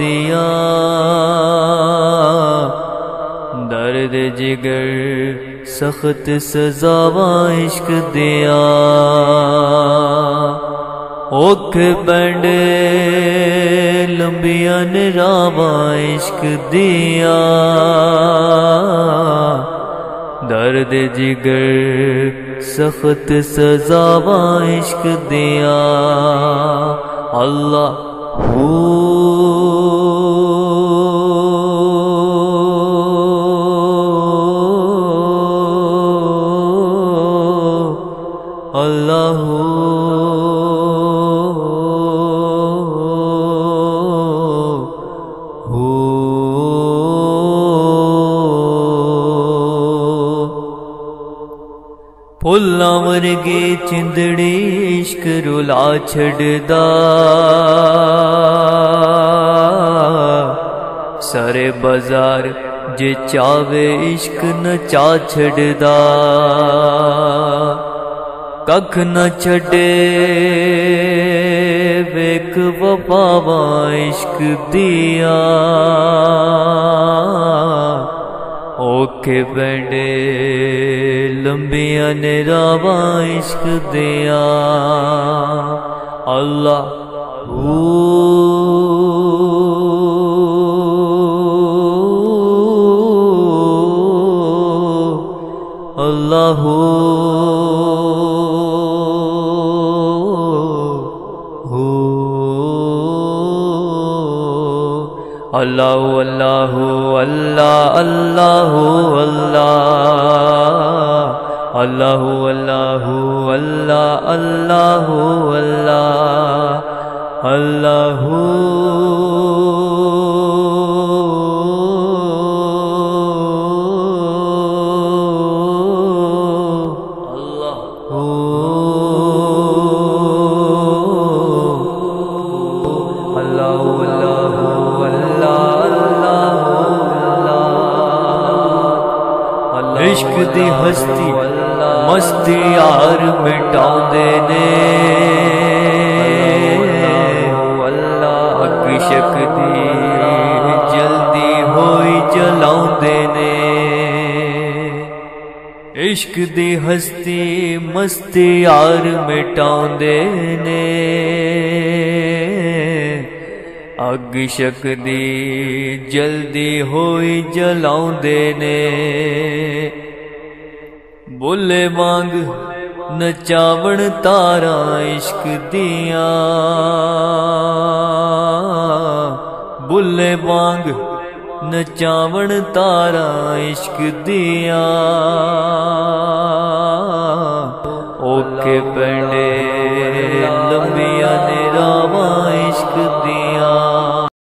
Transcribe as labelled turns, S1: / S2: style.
S1: دیا درد جگر سخت سزاواں عشق دیا اوکھ بینڈے لمبیاں راواں عشق دیا درد جگر سخت سزاواں عشق دیا اللہ اللہ پھلاں ورگی چندڑی عشق رلا چھڑدا سارے بازار جے چاوے عشق نچا چھڑدا ککھ نہ چھڑے ویکھ وفاواں عشق دیا اوکھے بینڈے لمبیاں راواں عشق دیا اللہ اللہ اللہ اللہ اللہ اللہ اللہ اللہ اللہ اللہ اللہ عشق دی ہستی مستی یار مٹاؤندے نے عشق دی جلدی ہوئی جلاؤندے نے عشق دی ہستی مستی یار مٹاؤندے نے اگ عشق دی جلدی ہوئی جلاؤندے نے بولے وانگ نچاون تاراں عشق دیاں بولے وانگ نچاون تاراں عشق دیاں اوکھے پینڈے لمبیاں راواں عشق دیاں